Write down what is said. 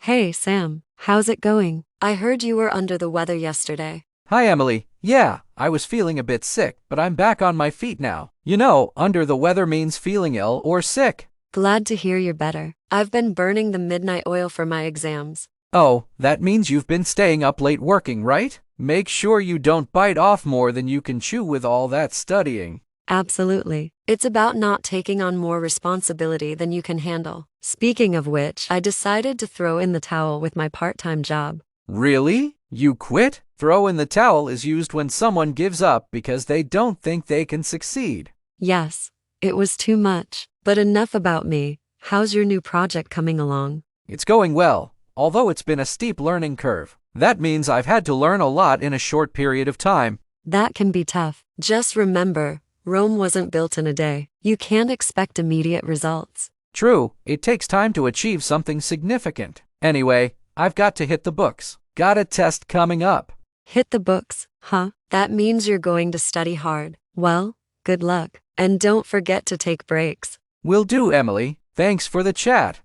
Hey, Sam, how's it going? I heard you were under the weather yesterday. Hi, Emily. Yeah, I was feeling a bit sick, but I'm back on my feet now. You know, under the weather means feeling ill or sick. Glad to hear you're better. I've been burning the midnight oil for my exams. Oh, that means you've been staying up late working, right? Make sure you don't bite off more than you can chew with all that studying. Absolutely. It's about not taking on more responsibility than you can handle. Speaking of which, I decided to throw in the towel with my part-time job. Really? You quit? Throw in the towel is used when someone gives up because they don't think they can succeed. Yes, it was too much. But enough about me. How's your new project coming along? It's going well, although it's been a steep learning curve. That means I've had to learn a lot in a short period of time. That can be tough. Just remember, Rome wasn't built in a day. You can't expect immediate results. True, it takes time to achieve something significant. Anyway, I've got to hit the books. Got a test coming up. Hit the books, huh? That means you're going to study hard. Well, good luck. And don't forget to take breaks. Will do, Emily. Thanks for the chat.